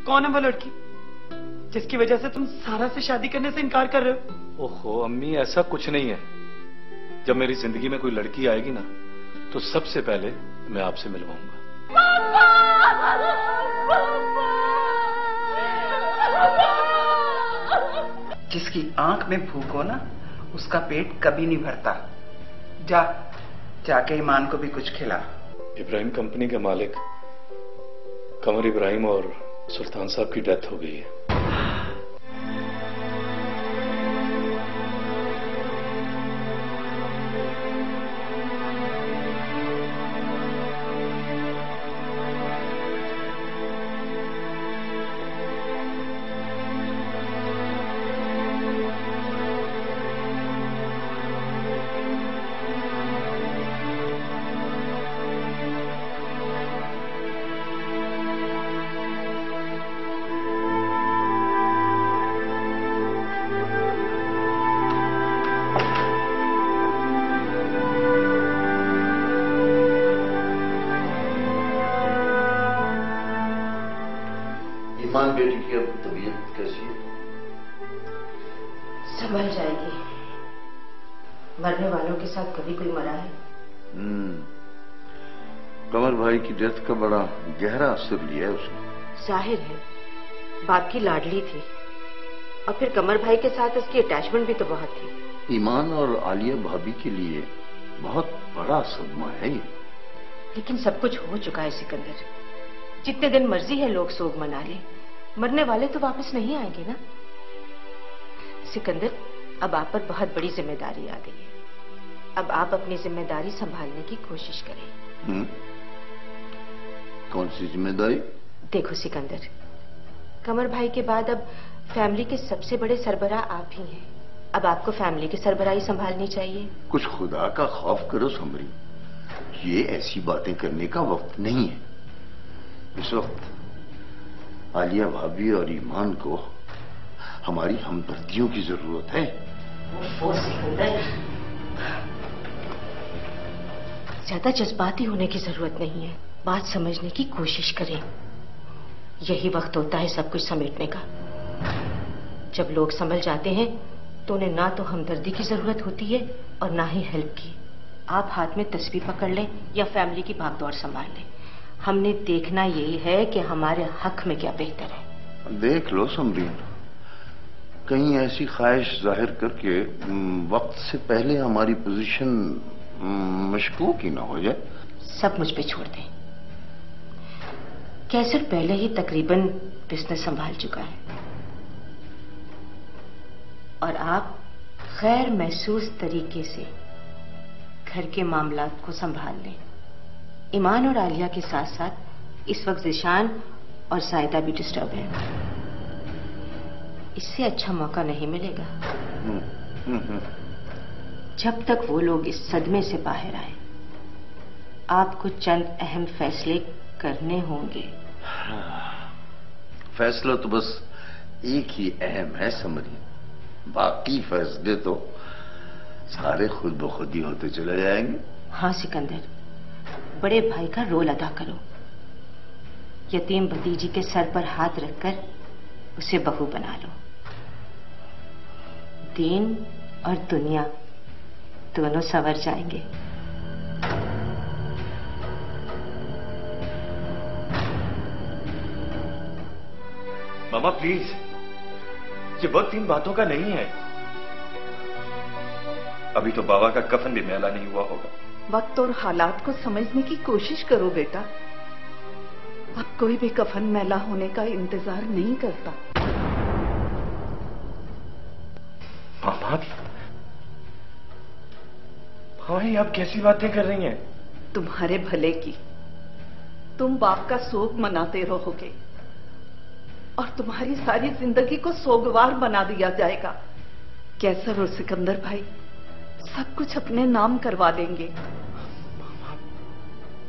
कौन है वो लड़की जिसकी वजह से तुम सारा से शादी करने से इनकार कर रहे हो? ओहो अम्मी, ऐसा कुछ नहीं है। जब मेरी जिंदगी में कोई लड़की आएगी ना, तो सबसे पहले मैं आपसे मिलवाऊंगा। जिसकी आंख में भूख हो ना, उसका पेट कभी नहीं भरता। जाके ईमान को भी कुछ खिला। इब्राहिम कंपनी के मालिक कमर इब्राहिम और सुल्तान साहब की डेथ हो गई है। ईमान बेटी की अब तबीयत कैसी है? संभल जाएगी। मरने वालों के साथ कभी कोई मरा है? कमर भाई की डेथ का बड़ा गहरा असर लिया है उसने। जाहिर है, बाप की लाडली थी और फिर कमर भाई के साथ उसकी अटैचमेंट भी तो बहुत थी। ईमान और आलिया भाभी के लिए बहुत बड़ा सदमा है ये। लेकिन सब कुछ हो चुका है सिकंदर। जितने दिन मर्जी है लोग सोग मना ले, मरने वाले तो वापस नहीं आएंगे ना। सिकंदर, अब आप पर बहुत बड़ी जिम्मेदारी आ गई है। अब आप अपनी जिम्मेदारी संभालने की कोशिश करें। कौन सी जिम्मेदारी? देखो सिकंदर, कमर भाई के बाद अब फैमिली के सबसे बड़े सरबराह आप ही हैं। अब आपको फैमिली की सरबराही संभालनी चाहिए। कुछ खुदा का खौफ करो समरी, ये ऐसी बातें करने का वक्त नहीं है। इस वक्त आलिया भाभी और ईमान को हमारी हमदर्दियों की जरूरत है। ज्यादा जज्बाती होने की जरूरत नहीं है। बात समझने की कोशिश करें। यही वक्त होता है सब कुछ समेटने का। जब लोग संभल जाते हैं तो उन्हें ना तो हमदर्दी की जरूरत होती है और ना ही हेल्प की। आप हाथ में तस्वीर पकड़ लें या फैमिली की भागदौड़ संभाल लें। हमने देखना यही है कि हमारे हक में क्या बेहतर है। देख लो समरीन, कहीं ऐसी ख्वाहिश जाहिर करके वक्त से पहले हमारी पोजीशन मशकूक ही ना हो जाए। सब मुझ पे छोड़ दें। कैसर पहले ही तकरीबन बिजनेस संभाल चुका है और आप गैर महसूस तरीके से घर के मामलात को संभाल लें। ईमान और आलिया के साथ साथ इस वक्त जिशान और सायदा भी डिस्टर्ब है। इससे अच्छा मौका नहीं मिलेगा। जब तक वो लोग इस सदमे से बाहर आए, आपको चंद अहम फैसले करने होंगे। फैसला तो बस एक ही अहम है समरी, बाकी फैसले तो सारे खुद ब खुद ही होते चले जाएंगे। हाँ सिकंदर, बड़े भाई का रोल अदा करो। यतीम भतीजी के सर पर हाथ रखकर उसे बहू बना लो। दीन और दुनिया दोनों संवर जाएंगे। मामा प्लीज, ये वक्त इन बातों का नहीं है। अभी तो बाबा का कफन भी मैला नहीं हुआ होगा। वक्त और हालात को समझने की कोशिश करो बेटा। अब कोई भी कफन मैला होने का इंतजार नहीं करता। मामा, ये आप कैसी बातें कर रही हैं? तुम्हारे भले की। तुम बाप का सोग मनाते रहोगे और तुम्हारी सारी जिंदगी को सोगवार बना दिया जाएगा। कैसर और सिकंदर भाई सब कुछ अपने नाम करवा लेंगे।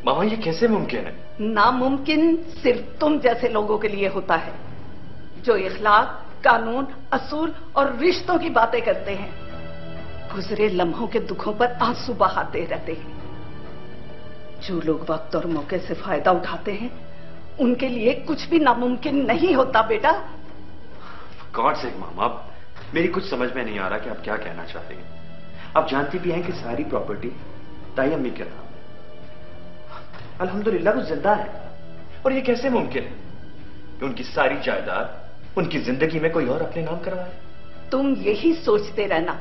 मामा ये कैसे मुमकिन है? नामुमकिन सिर्फ तुम जैसे लोगों के लिए होता है जो इखलाक, कानून, असूल और रिश्तों की बातें करते हैं। गुजरे लम्हों के दुखों पर आंसू बहाते रहते हैं। जो लोग वक्त और मौके से फायदा उठाते हैं उनके लिए कुछ भी नामुमकिन नहीं होता बेटा। गॉड से मामा, मेरी कुछ समझ में नहीं आ रहा कि आप क्या कहना चाह रही हैं। आप जानती भी हैं कि सारी प्रॉपर्टी ताई अम्मी के नाम है। अल्हम्दुलिल्लाह वो जिंदा है, और ये कैसे मुमकिन है कि उनकी सारी जायदाद उनकी जिंदगी में कोई और अपने नाम करवाए। तुम यही सोचते रहना,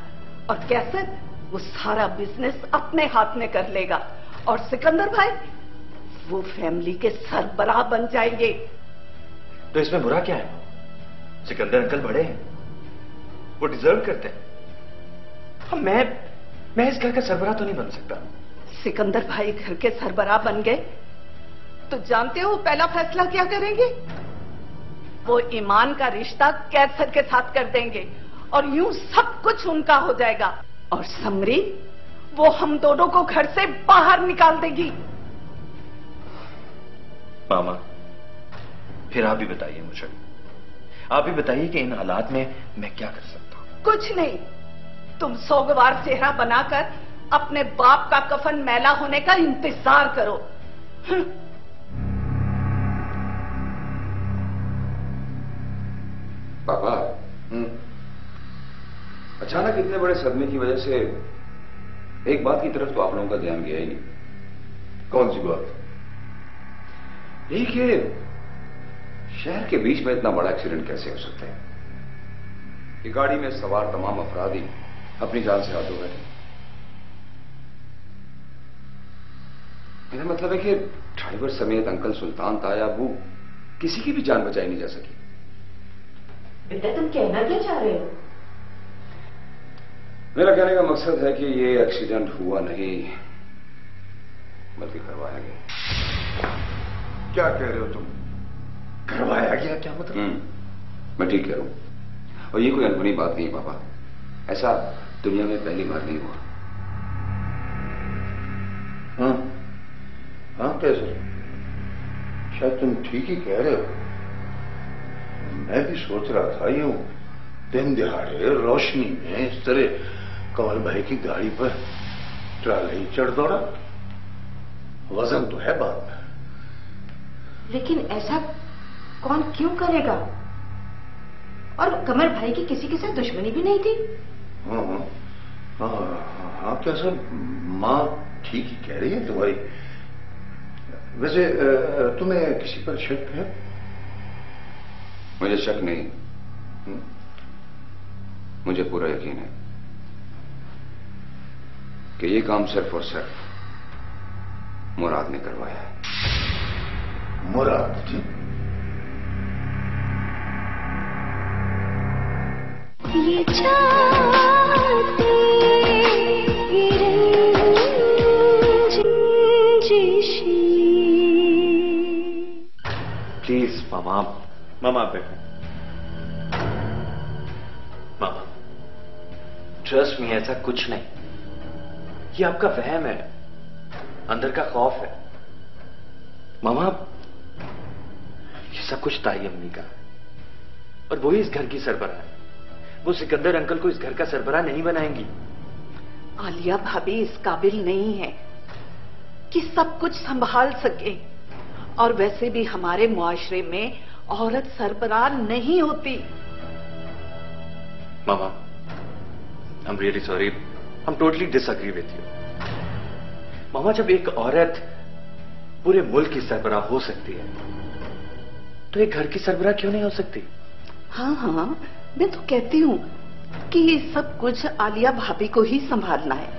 और कैसे वो सारा बिजनेस अपने हाथ में कर लेगा, और सिकंदर भाई वो फैमिली के सरबराह बन जाएंगे। तो इसमें बुरा क्या है? सिकंदर अंकल बड़े हैं, वो डिजर्व करते हैं। मैं इस घर का सरबराह तो नहीं बन सकता। सिकंदर भाई घर के सरबराह बन गए तो जानते हो वो पहला फैसला क्या करेंगे? वो ईमान का रिश्ता कैसर के साथ कर देंगे, और यूं सब कुछ उनका हो जाएगा। और समरी वो हम दोनों को घर से बाहर निकाल देगी। मामा, फिर आप भी बताइए मुझे, आप भी बताइए कि इन हालात में मैं क्या कर सकता हूं। कुछ नहीं, तुम सोगवार चेहरा बनाकर अपने बाप का कफन मैला होने का इंतजार करो। पापा, अचानक इतने बड़े सदमे की वजह से एक बात की तरफ तो आप लोगों का ध्यान गया ही नहीं। कौन सी बात? यही कि शहर के बीच में इतना बड़ा एक्सीडेंट कैसे हो सकता है कि गाड़ी में सवार तमाम अफराद ही अपनी जान से हाथ धो बैठे। मेरा मतलब है कि ड्राइवर समेत अंकल सुल्तान ताया अबू किसी की भी जान बचाई नहीं जा सकी। बेटा तुम कहना क्या चाह रहे हो? मेरा कहने का मकसद है कि ये एक्सीडेंट हुआ नहीं बल्कि करवाया गया। क्या कह रहे हो तुम? करवाया गया? क्या मतलब? मैं ठीक कह रहा हूं, और ये कोई अनबनी बात नहीं पापा। ऐसा दुनिया में पहली बार नहीं हुआ। हाँ कैसे? शायद तुम ठीक ही कह रहे हो। मैं भी सोच रहा था यूं दिन दिहाड़े रोशनी में इस तरह कमल भाई की गाड़ी पर ट्राली चढ़ दौड़ा। वजन तो है बात में, लेकिन ऐसा कौन क्यों करेगा? और कमर भाई की किसी के साथ दुश्मनी भी नहीं थी। हाँ क्या सर, माँ ठीक ही कह रही है तुम्हारी। वैसे तुम्हें किसी पर शक है? मुझे शक नहीं, मुझे पूरा यकीन है कि ये काम सिर्फ और सिर्फ मुराद ने करवाया है। मुराद जी? ये चाहते प्लीज मामा, मामा बैठो। मामा ट्रस्ट मी, ऐसा कुछ नहीं। ये आपका वहम है, अंदर का खौफ है। मामा ये सब कुछ ताई अम्मी का है, और वही इस घर की सरबराह है। वो सिकंदर अंकल को इस घर का सरबराह नहीं बनाएंगी। आलिया भाभी इस काबिल नहीं है कि सब कुछ संभाल सके, और वैसे भी हमारे मुआशरे में औरत सरबराह नहीं होती। मामा I'm really sorry, I'm totally disagree with you. मामा जब एक औरत पूरे मुल्क की सरबराह हो सकती है तो एक घर की सरबराह क्यों नहीं हो सकती? हाँ हाँ, मैं तो कहती हूँ कि ये सब कुछ आलिया भाभी को ही संभालना है,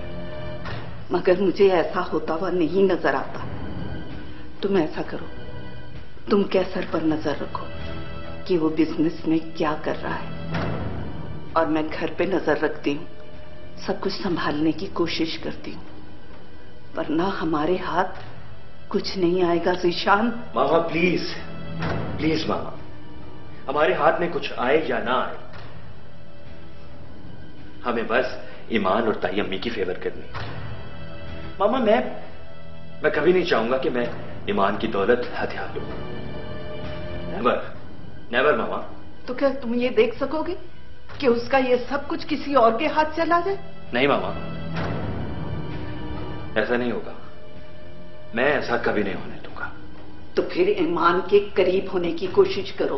मगर मुझे ऐसा होता हुआ नहीं नजर आता। तुम ऐसा करो, तुम कैसर पर नजर रखो कि वो बिजनेस में क्या कर रहा है, और मैं घर पे नजर रखती हूँ, सब कुछ संभालने की कोशिश करती हूँ, वरना हमारे हाथ कुछ नहीं आएगा ज़ीशान। मामा प्लीज प्लीज मामा, हमारे हाथ में कुछ आए या ना आए, हमें बस ईमान और ताई अम्मी की फेवर करनी है। मामा मैं कभी नहीं चाहूंगा कि मैं ईमान की दौलत हथियार लूं। नेवर नेवर मामा। तो क्या तुम ये देख सकोगे कि उसका ये सब कुछ किसी और के हाथ चला जाए? नहीं मामा, ऐसा नहीं होगा। मैं ऐसा कभी नहीं होने दूंगा। तो फिर ईमान के करीब होने की कोशिश करो।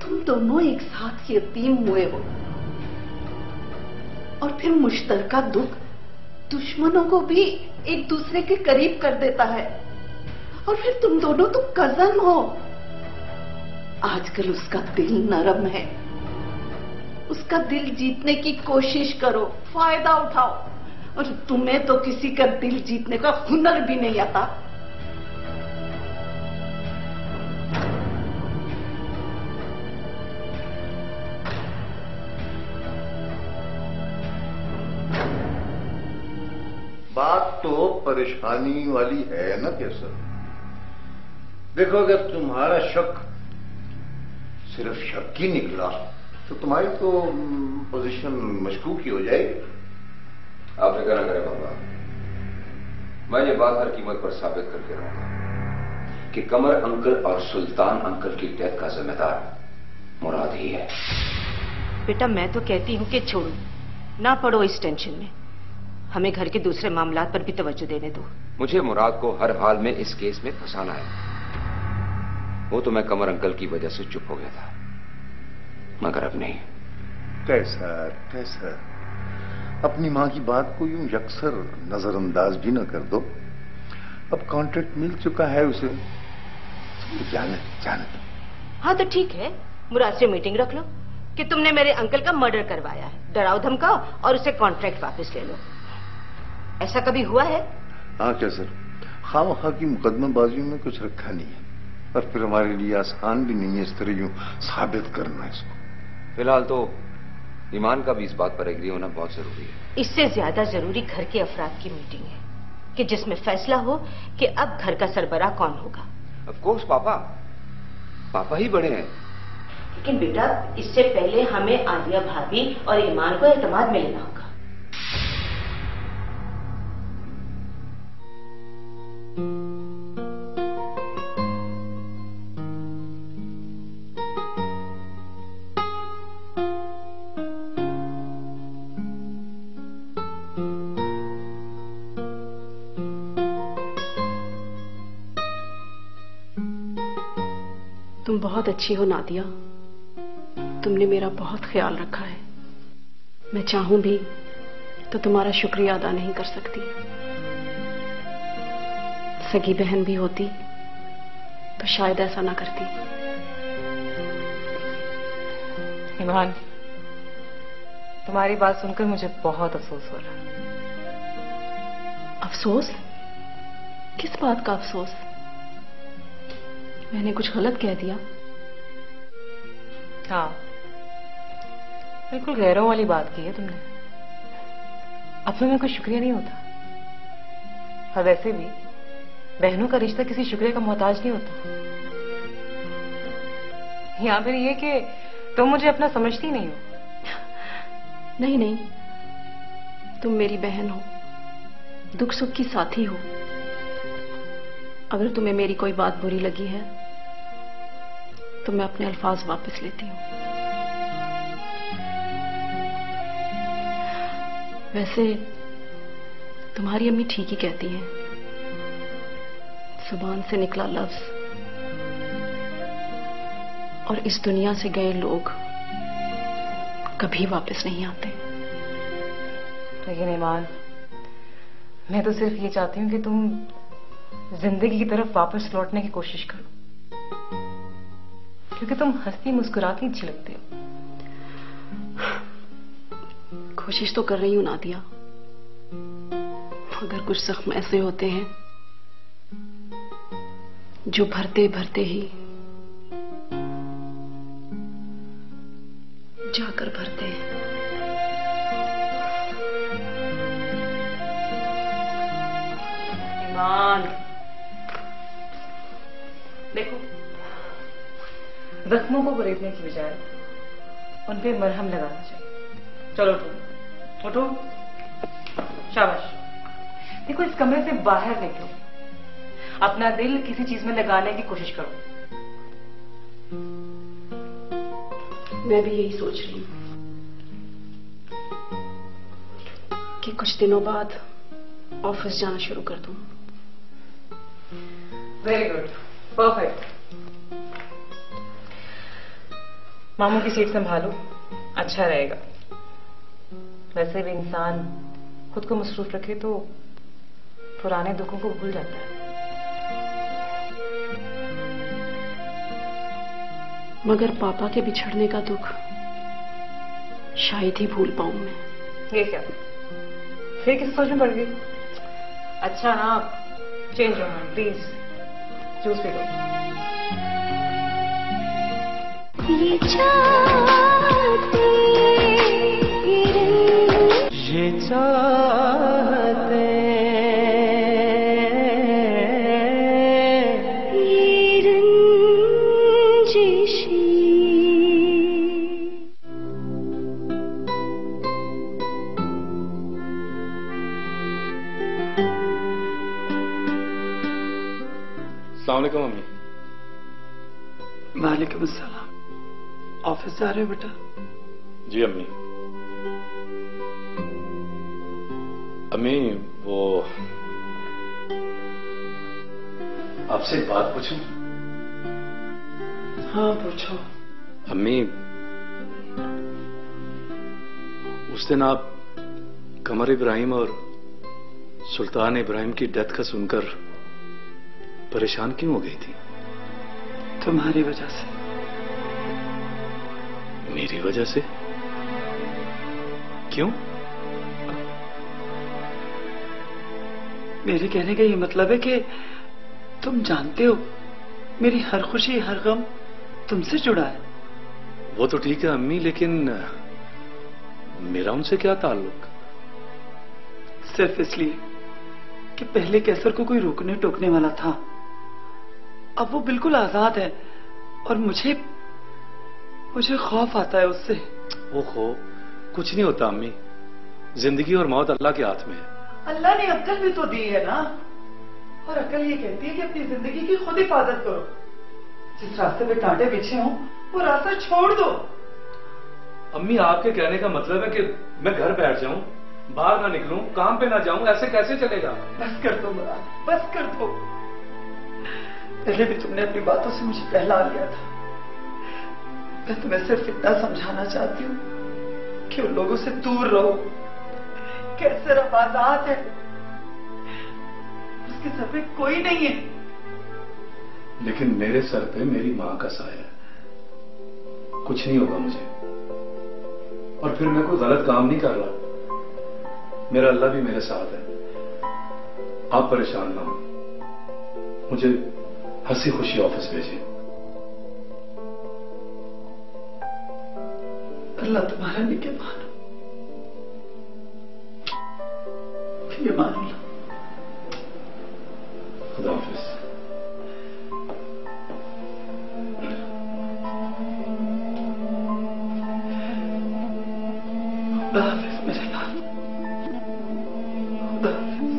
तुम दोनों एक साथ यतीम हुए हो, और फिर मुश्तरका दुख दुश्मनों को भी एक दूसरे के करीब कर देता है। और फिर तुम दोनों तो कजन हो। आजकल उसका दिल नरम है, उसका दिल जीतने की कोशिश करो, फायदा उठाओ। और तुम्हें तो किसी का दिल जीतने का हुनर भी नहीं आता। बात तो परेशानी वाली है ना कैसर। देखो, अगर तुम्हारा शक सिर्फ शक ही निकला तो तुम्हारी तो पोजीशन मशकूक ही हो जाएगी। आप फिक्र न करें बाबा, मैं ये बात हर कीमत पर साबित करके रहूंगा कि कमर अंकल और सुल्तान अंकल की डेथ का जिम्मेदार मुराद ही है। बेटा, मैं तो कहती हूँ कि छोड़ो, ना पड़ो इस टेंशन में। हमें घर के दूसरे मामलात पर भी तवज्जो देने दो। मुझे मुराद को हर हाल में इस केस में फंसाना है। वो तो मैं कमर अंकल की वजह से चुप हो गया था, मगर अब नहीं। कैसर, कैसर, अपनी मां की बात को यूं यकसर नजरअंदाज भी न कर दो। अब कॉन्ट्रैक्ट मिल चुका है उसे, जाने दो। हाँ तो ठीक है, मुराद से मीटिंग रख लो कि तुमने मेरे अंकल का मर्डर करवाया है, डराओ धमकाओ और उसे कॉन्ट्रैक्ट वापस ले लो। ऐसा कभी हुआ है? हाँ कैसर, खामखा की मुकदमेबाजी में कुछ रखा नहीं है, और फिर हमारे लिए आसान भी नहीं है इस तरह यूं साबित करना इसको। फिलहाल तो ईमान का भी इस बात पर एग्री होना बहुत जरूरी है। इससे ज्यादा जरूरी घर के अफराद की मीटिंग है कि जिसमें फैसला हो कि अब घर का सरबराह कौन होगा। ऑफ कोर्स पापा ही बड़े हैं। लेकिन बेटा, इससे पहले हमें आलिया भाभी और ईमान को एतमाद में लेना होगा। तुम बहुत अच्छी हो नादिया, तुमने मेरा बहुत ख्याल रखा है। मैं चाहूं भी तो तुम्हारा शुक्रिया अदा नहीं कर सकती। सगी बहन भी होती तो शायद ऐसा ना करती। ईमान, तुम्हारी बात सुनकर मुझे बहुत अफसोस हो रहा है। अफसोस? किस बात का अफसोस? मैंने कुछ गलत कह दिया? हाँ, बिल्कुल गैरों वाली बात की है तुमने। अपने में कोई शुक्रिया नहीं होता, और वैसे भी बहनों का रिश्ता किसी शुक्रिया का मोहताज नहीं होता। या फिर ये कि तुम मुझे अपना समझती नहीं हो। नहीं, तुम मेरी बहन हो, दुख सुख की साथी हो। अगर तुम्हें मेरी कोई बात बुरी लगी है तो मैं अपने अल्फाज वापस लेती हूँ। वैसे तुम्हारी अम्मी ठीक ही कहती हैं, जुबान से निकला लफ्ज और इस दुनिया से गए लोग कभी वापस नहीं आते। लेकिन ईमान, मैं तो सिर्फ ये चाहती हूँ कि तुम जिंदगी की तरफ वापस लौटने की कोशिश करो, क्योंकि तुम हंसती मुस्कुराती अच्छी लगती हो। कोशिश तो कर रही हूं नादिया, मगर कुछ जख्म ऐसे होते हैं जो भरते भरते ही जाकर भरते हैं। ईमान, देखो, जख्मों को बुरेदने की बजाय उन पे मरहम लगाना चाहिए। चलो उठो, उठो, शाबाश। देखो, इस कमरे से बाहर निकलो, अपना दिल किसी चीज में लगाने की कोशिश करो। मैं भी यही सोच रही हूं कि कुछ दिनों बाद ऑफिस जाना शुरू कर दूं। Very good, perfect. मामू की सीट संभालो, अच्छा रहेगा। वैसे भी इंसान खुद को मसरूफ रखे तो पुराने दुखों को भूल जाता है। मगर पापा के बिछड़ने का दुख शायद ही भूल पाऊं मैं। ये क्या, फिर किस सोच में पड़ गई? अच्छा ना, change your mind please, juice पी लो। ये चाहते ये चाहते ये रंजिशी अस्सलाम वालेकुम अम्मी। वालेकुम अस्सलाम। ऑफिस जा रहे हो बेटा? जी अम्मी। अम्मी वो आपसे एक बात पूछूं? हाँ पूछो। अम्मी, उस दिन आप कमर इब्राहिम और सुल्तान इब्राहिम की डेथ का सुनकर परेशान क्यों हो गई थी? तुम्हारी वजह से। मेरी वजह से? क्यों? मेरे कहने का ये मतलब है कि तुम जानते हो मेरी हर खुशी हर गम तुमसे जुड़ा है। वो तो ठीक है अम्मी, लेकिन मेरा उनसे क्या ताल्लुक? सिर्फ इसलिए कि पहले कैसर को कोई रोकने टोकने वाला था, अब वो बिल्कुल आजाद है और मुझे खौफ आता है उससे। ओहो, कुछ नहीं होता अम्मी, जिंदगी और मौत अल्लाह के हाथ में है। अल्लाह ने अक्ल भी तो दी है ना, और अक्ल ये कहती है कि अपनी जिंदगी की खुद हिफाजत करो। जिस रास्ते पे कांटे बिछे हों वो रास्ता छोड़ दो। अम्मी, आपके कहने का मतलब है कि मैं घर बैठ जाऊं, बाहर ना निकलूं, काम पे ना जाऊं, ऐसे कैसे चलेगा? बस कर दो मुराद, बस कर दो। पहले भी तुमने अपनी बातों से मुझे बहला लिया था। मैं तुम्हें सिर्फ इतना समझाना चाहती हूँ कि उन लोगों से दूर रहो। कैसे अब आजाद है, उसके सर पे कोई नहीं है। लेकिन मेरे सर पे मेरी मां का साया है, कुछ नहीं होगा मुझे। और फिर मैं कोई गलत काम नहीं कर रहा, मेरा अल्लाह भी मेरे साथ है। आप परेशान ना हो, मुझे हंसी खुशी ऑफिस भेजिए। अल्लाह तुम्हारा निगहबान हो, ये मान लो। खुदा हाफिज। खुदा हाफिज मेरे लाल, खुदा हाफिज।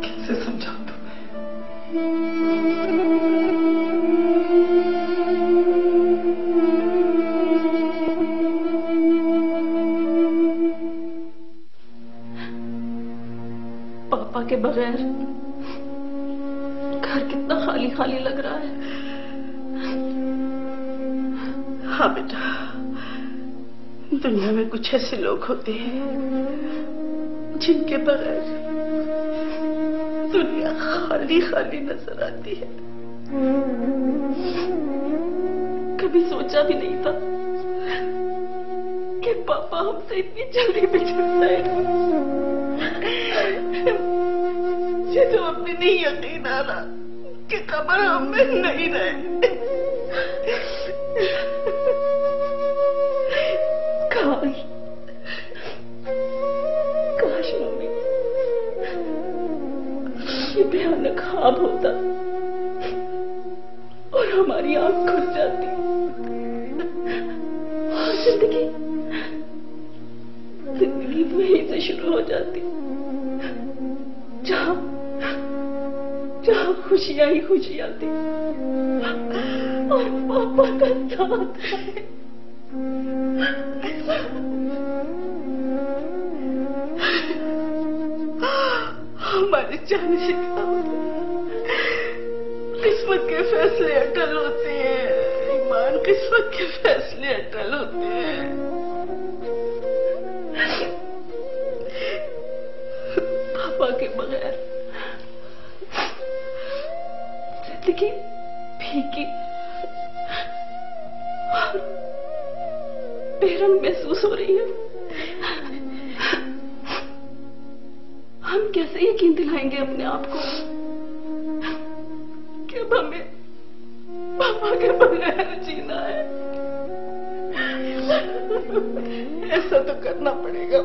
कैसे समझाऊं तुम्हें? पापा के बगैर घर कितना खाली खाली लग रहा है। हाँ बेटा, दुनिया में कुछ ऐसे लोग होते हैं जिनके बगैर दुनिया खाली खाली नजर आती है। कभी सोचा भी नहीं था कि पापा हमसे इतनी जल्दी बिछड़ जाएंगे। ये तो अपने नहीं यकीन आ रहा कि खबर हमें नहीं रहे। काश मम्मी ये भयानक ख्वाब होता और हमारी आंख खुल जाती और जिंदगी वहीं से शुरू हो जाती जहां खुशियां ही खुशियां थी और पापा का साथ है। हमारे जाने का किस्मत के फैसले अटल होते हैं ईमान, किस्मत के फैसले अटल होते हैं। पापा के बगैर जिंदगी फीकी और बेरंग महसूस हो रही है। हम कैसे यकीन दिलाएंगे अपने आप को कि अब हमें पापा के बगैर जीना है। ऐसा तो करना पड़ेगा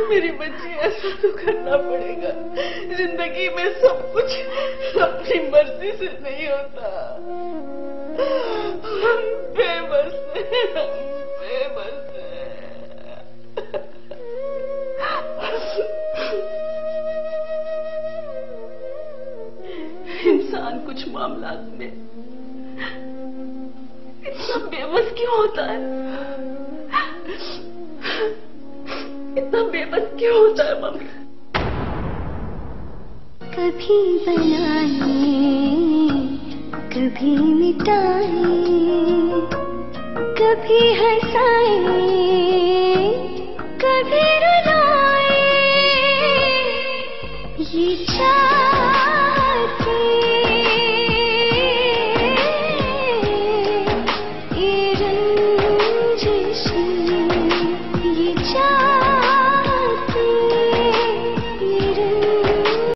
मेरी बच्ची, ऐसा तो करना पड़ेगा। जिंदगी में सब कुछ अपनी मर्जी से नहीं होता। हम बेबस हैं, हम बेबस हैं। इंसान कुछ मामलात में इतना बेबस क्यों होता है? इतना बेबस क्यों होता है मम्मी? कभी बनाए कभी मिटाए, कभी हंसाए कभी रुलाए, ये चाहते